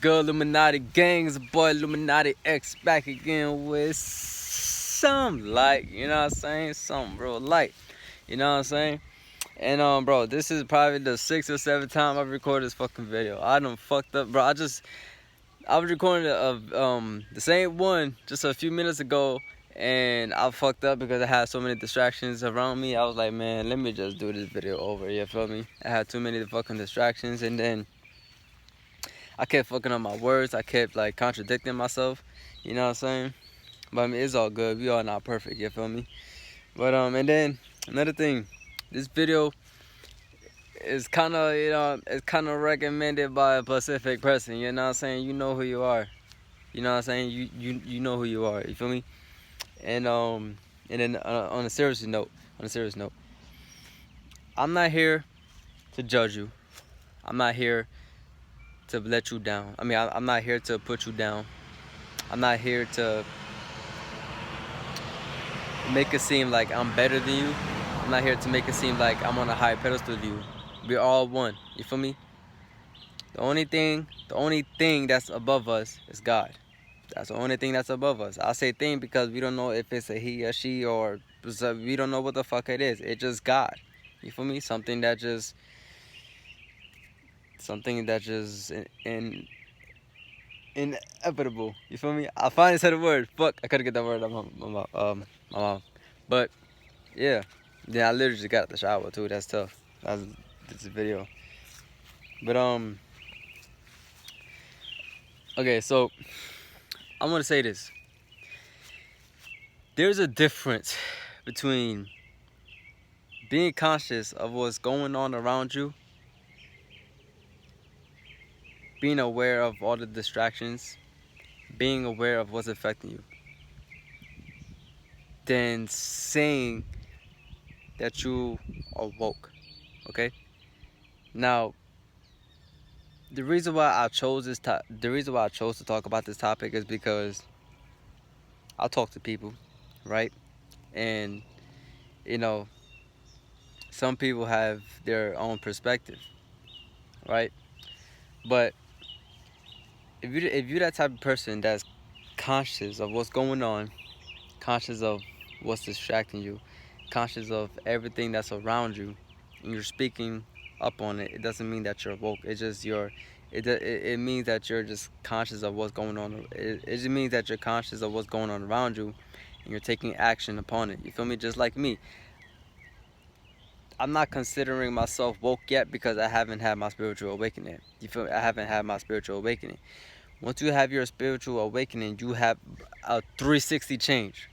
Good Illuminati gangs, boy Illuminati X back again with some light, you know what I'm saying? Some real light, you know what I'm saying? And bro, this is probably the 6th or 7th time I've recorded this fucking video. I done fucked up, bro. I was recording the same one just a few minutes ago, and I fucked up because I had so many distractions around me. I was like, man, let me just do this video over. You feel me? I had too many fucking distractions, and then I kept fucking up my words. I kept like contradicting myself. You know what I'm saying? But I mean, it's all good. We all not perfect. You feel me? But and then another thing, this video is kind of it's kind of recommended by a specific person. You know what I'm saying? You know who you are. You know what I'm saying? You know who you are. You feel me? And then on a serious note, I'm not here to judge you. I'm not here to let you down. I mean, I'm not here to put you down. I'm not here to make it seem like I'm better than you. I'm not here to make it seem like I'm on a higher pedestal than you. We're all one. You feel me? The only thing that's above us is God. That's the only thing that's above us. I say thing because we don't know if it's a he or she, or we don't know what the fuck it is. It's just God. You feel me? Something that just inevitable. You feel me? I finally said a word. Fuck, I couldn't get that word out of my mouth. But yeah, I literally just got out the shower too. That's tough. That's a video. But okay, so I'm gonna say this. There's a difference between being conscious of what's going on around you, being aware of all the distractions, being aware of what's affecting you, than saying that you are woke. Okay? Now, the reason why I chose to talk about this topic is because I talk to people, right? And you know, some people have their own perspective, right? But if you're that type of person that's conscious of what's going on, conscious of what's distracting you, conscious of everything that's around you, and you're speaking up on it, it doesn't mean that you're woke. It's just it means that you're just conscious of what's going on. It just means that you're conscious of what's going on around you, and you're taking action upon it. You feel me? Just like me, I'm not considering myself woke yet because I haven't had my spiritual awakening. You feel me? I haven't had my spiritual awakening. Once you have your spiritual awakening, you have a 360 change.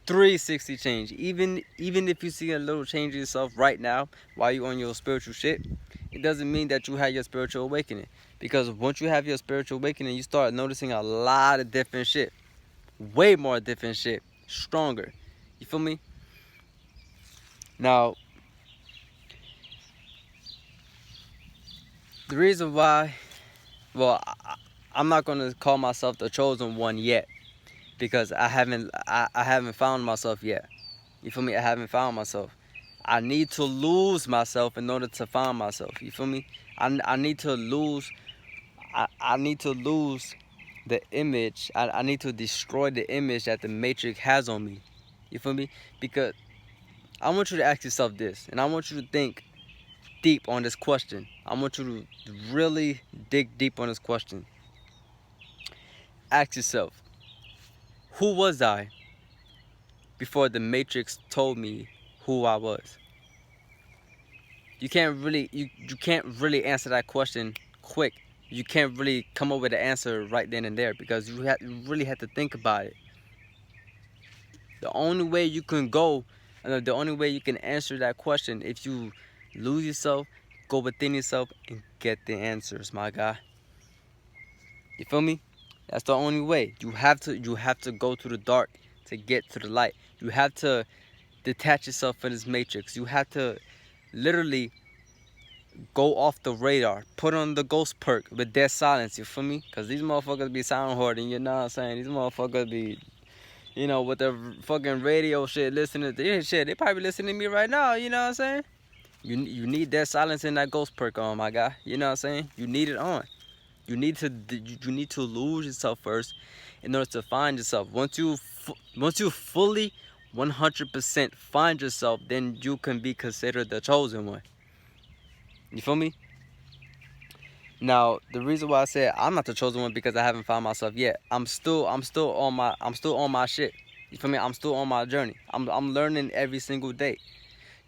360 change. Even if you see a little change in yourself right now while you're on your spiritual shit, it doesn't mean that you had your spiritual awakening. Because once you have your spiritual awakening, you start noticing a lot of different shit. Way more different shit. Stronger. You feel me? Now, the reason why, well, I'm not gonna call myself the chosen one yet, because I haven't found myself yet. You feel me? I haven't found myself. I need to lose myself in order to find myself. You feel me? I need to lose. I need to lose the image. I need to destroy the image that the Matrix has on me. You feel me? Because I want you to ask yourself this, and I want you to think deep on this question. I want you to really dig deep on this question. Ask yourself, who was I before the Matrix told me who I was? You can't really answer that question quick. You can't really come up with an answer right then and there, because you really have to think about it. The only way you can the only way you can answer that question, if you lose yourself, go within yourself and get the answers, my guy. You feel me? That's the only way. You have to go to the dark to get to the light. You have to detach yourself from this matrix. You have to literally go off the radar. Put on the ghost perk with dead silence. You feel me? Because these motherfuckers be sound hoarding. You know what I'm saying? These motherfuckers be, with their fucking radio shit, listening to this shit. They probably listening to me right now. You know what I'm saying? You need that silence in that ghost perk on, my guy. You know what I'm saying? You need it on. You need to lose yourself first in order to find yourself. Once you fully 100% find yourself, then you can be considered the chosen one. You feel me? Now, the reason why I said I'm not the chosen one because I haven't found myself yet. I'm still on my shit. You feel me? I'm still on my journey. I'm learning every single day.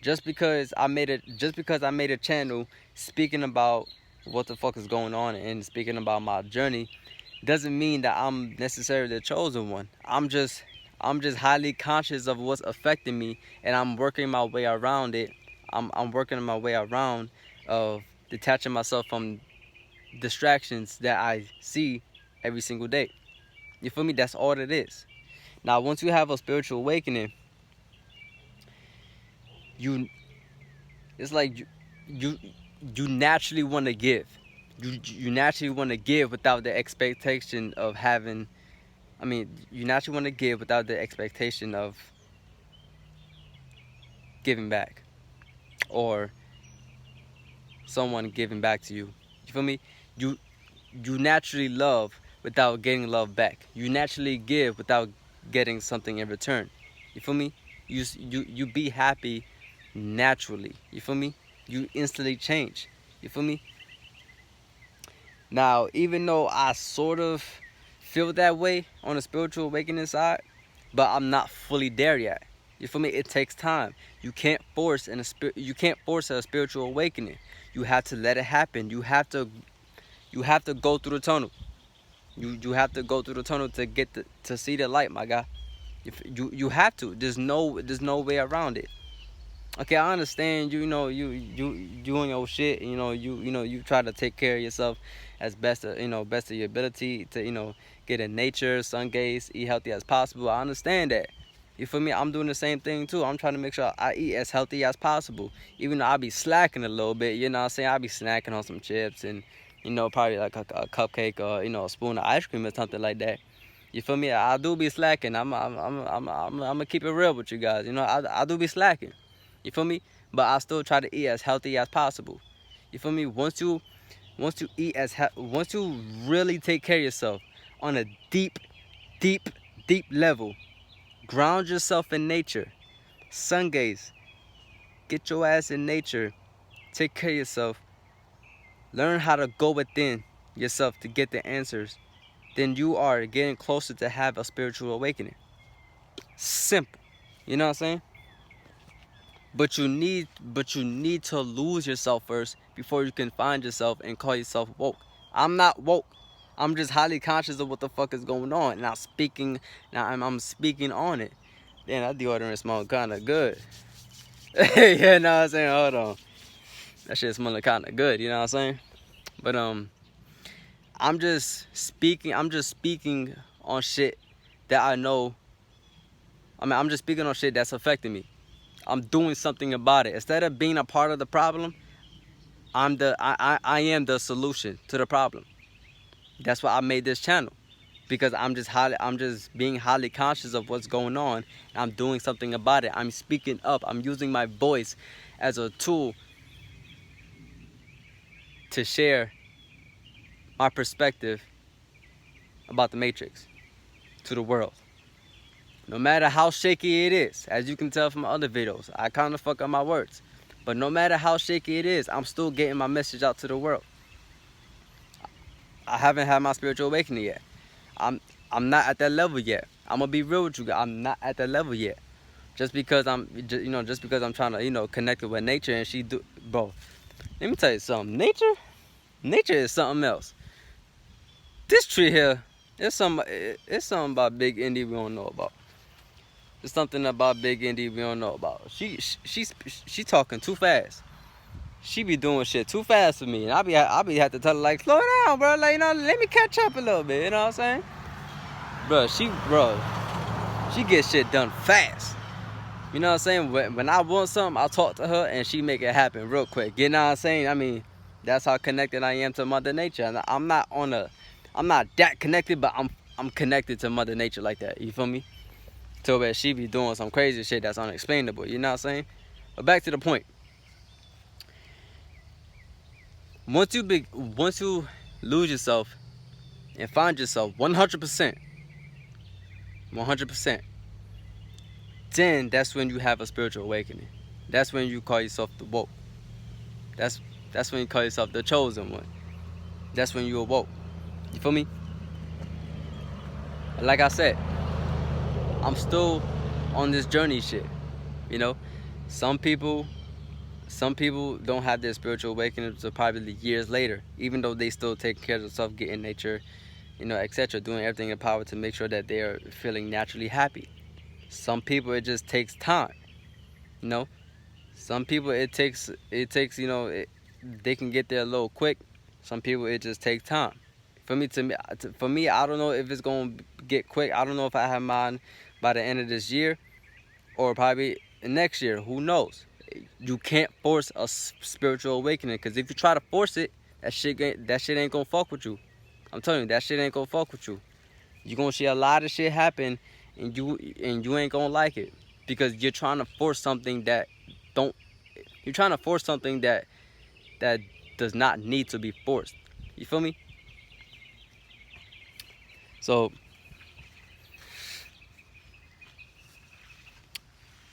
Just because I made a channel speaking about what the fuck is going on and speaking about my journey doesn't mean that I'm necessarily the chosen one. I'm just highly conscious of what's affecting me, and I'm working my way around it. I'm working my way around of detaching myself from distractions that I see every single day. You feel me? That's all it is. Now, once you have a spiritual awakening, you it's like you you naturally want to give. You naturally want to give without the expectation of having. I mean, you naturally want to give without the expectation of giving back or someone giving back to you. You feel me? You you naturally love without getting love back. You naturally give without getting something in return. You feel me? You be happy naturally. You feel me? You instantly change. You feel me? Now, even though I sort of feel that way on the spiritual awakening side, but I'm not fully there yet. You feel me? It takes time. You can't force a spiritual awakening. You have to let it happen. You have to go through the tunnel. You have to go through the tunnel to to see the light, my guy. You have to. There's no way around it. Okay, I understand. You doing your shit. You try to take care of yourself as best of your ability to get in nature, sun gaze, eat healthy as possible. I understand that. You feel me? I'm doing the same thing too. I'm trying to make sure I eat as healthy as possible. Even though I be slacking a little bit, you know what I'm saying? I be snacking on some chips and probably like a cupcake or a spoon of ice cream or something like that. You feel me? I do be slacking. I'm gonna keep it real with you guys. I do be slacking. You feel me? But I still try to eat as healthy as possible. You feel me? Once you really take care of yourself on a deep, deep, deep level, ground yourself in nature, sun gaze, get your ass in nature, take care of yourself, learn how to go within yourself to get the answers, then you are getting closer to have a spiritual awakening. Simple. You know what I'm saying? But you need to lose yourself first before you can find yourself and call yourself woke. I'm not woke. I'm just highly conscious of what the fuck is going on. And I'm speaking on it. Damn, that deodorant smells kinda good. Yeah, know what I'm saying? Hold on. That shit smelling kinda good, you know what I'm saying? But I'm just speaking on shit that I know. I'm just speaking on shit that's affecting me. I'm doing something about it. Instead of being a part of the problem, I am the solution to the problem. That's why I made this channel. Because I'm just being highly conscious of what's going on. I'm doing something about it. I'm speaking up. I'm using my voice as a tool to share my perspective about the Matrix to the world. No matter how shaky it is, as you can tell from my other videos, I kind of fuck up my words. But no matter how shaky it is, I'm still getting my message out to the world. I haven't had my spiritual awakening yet. I'm not at that level yet. I'm gonna be real with you guys. I'm not at that level yet. Just because I'm trying to connect with nature and bro. Let me tell you something. Nature is something else. This tree here, it's something about Big Indy we don't know about. There's something about Big Indy we don't know about. She talking too fast. She be doing shit too fast for me, and I be have to tell her like, slow down, bro. Like let me catch up a little bit. You know what I'm saying? Bro, she gets shit done fast. You know what I'm saying? When I want something, I'll talk to her and she make it happen real quick. You know what I'm saying? I mean, that's how connected I am to Mother Nature. And I'm not that connected, but I'm connected to Mother Nature like that. You feel me? To where she be doing some crazy shit that's unexplainable. You know what I'm saying? But back to the point. Once you lose yourself, and find yourself 100%, 100%, then that's when you have a spiritual awakening. That's when you call yourself the woke. That's that's when you call yourself the chosen one. That's when you awoke. You feel me? Like I said, I'm still on this journey shit. You know, some people don't have their spiritual awakening until probably years later, even though they still take care of themselves, get in nature, you know, etc., doing everything in power to make sure that they are feeling naturally happy. Some people it just takes time, you know. Some people it takes you know, they can get there a little quick. Some people it just takes time. For me, I don't know if it's gonna get quick. I don't know if I have mine by the end of this year or probably next year. Who knows? You can't force a spiritual awakening, because if you try to force it, that shit ain't gonna fuck with you. I'm telling you, that shit ain't gonna fuck with you. You're gonna see a lot of shit happen, and you ain't gonna like it, because you're trying to force something that don't. You're trying to force something that does not need to be forced. You feel me? So,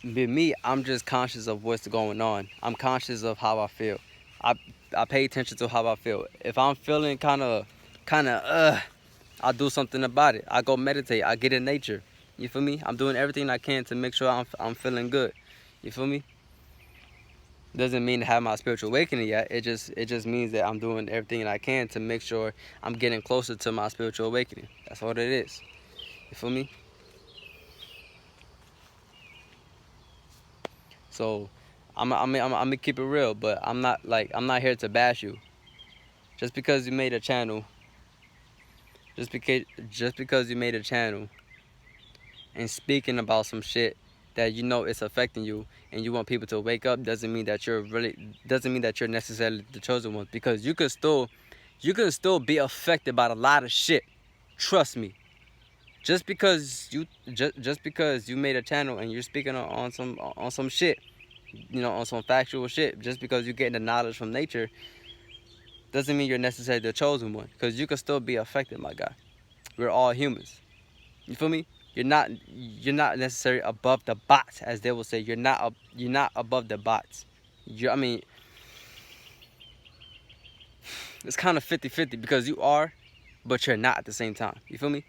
with me, I'm just conscious of what's going on. I'm conscious of how I feel. I I pay attention to how I feel. If I'm feeling kind of I'll do something about it. I go meditate. I get in nature. You feel me? I'm doing everything I can to make sure I'm feeling good. You feel me? Doesn't mean to have my spiritual awakening yet. It just means that I'm doing everything I can to make sure I'm getting closer to my spiritual awakening. That's what it is. You feel me? So I'm gonna keep it real, but I'm not here to bash you. Just because you made a channel, just because you made a channel and speaking about some shit that you know it's affecting you and you want people to wake up, doesn't mean that you're necessarily the chosen one, because you can still be affected by a lot of shit. Trust me. Just because you made a channel and you're speaking on some shit, you know, on some factual shit, just because you're getting the knowledge from nature, doesn't mean you're necessarily the chosen one, because you can still be affected, my guy. We're all humans. You feel me? You're not necessarily above the bots, as they will say. You're not above the bots. I mean, it's kind of 50-50, because you are, but you're not at the same time. You feel me?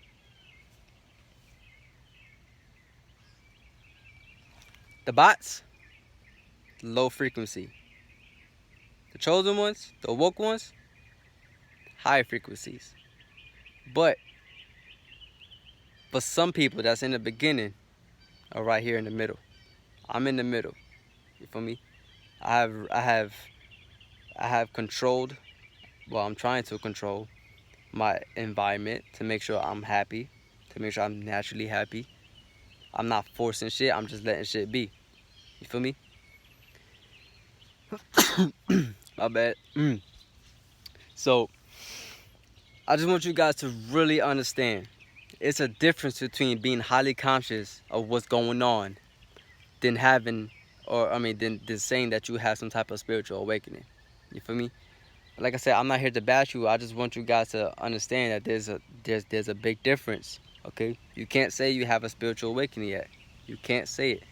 The bots, low frequency. The chosen ones, the woke ones, high frequencies. But for some people that's in the beginning, are right here in the middle. I'm in the middle. You feel me? I have controlled. Well, I'm trying to control my environment to make sure I'm happy, to make sure I'm naturally happy. I'm not forcing shit. I'm just letting shit be. You feel me? My bad. So I just want you guys to really understand, it's a difference between being highly conscious of what's going on than having, than saying that you have some type of spiritual awakening. You feel me? Like I said, I'm not here to bash you. I just want you guys to understand that there's a big difference. Okay? You can't say you have a spiritual awakening yet. You can't say it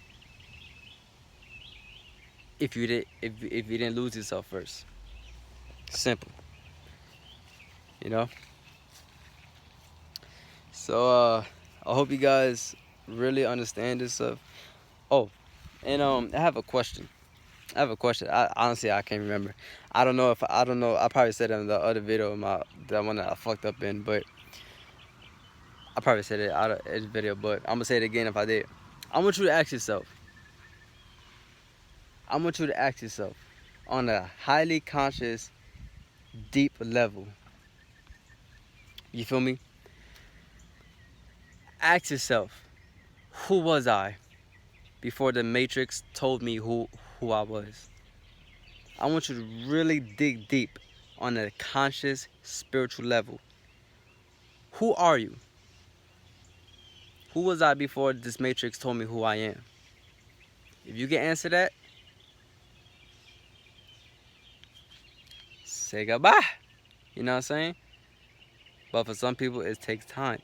if you didn't lose yourself first. Simple. You know? So I hope you guys really understand this stuff. Oh, and I have a question. Honestly, I can't remember. I don't know. I probably said it in the other video, that one that I fucked up in, but I probably said it out of this video. But I'm gonna say it again if I did. I want you to ask yourself. On a highly conscious, deep level. You feel me? Ask yourself, who was I before the Matrix told me who I was? I want you to really dig deep on a conscious, spiritual level. Who are you? Who was I before this Matrix told me who I am? If you can answer that, say goodbye. You know what I'm saying? But for some people, it takes time.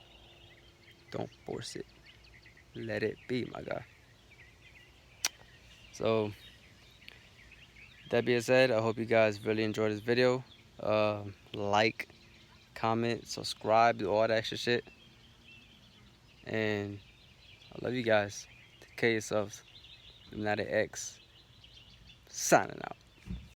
Don't force it. Let it be, my guy. So, that being said, I hope you guys really enjoyed this video. Like, comment, subscribe, do all that extra shit. And I love you guys. Take care of yourselves. Illuminati X signing out.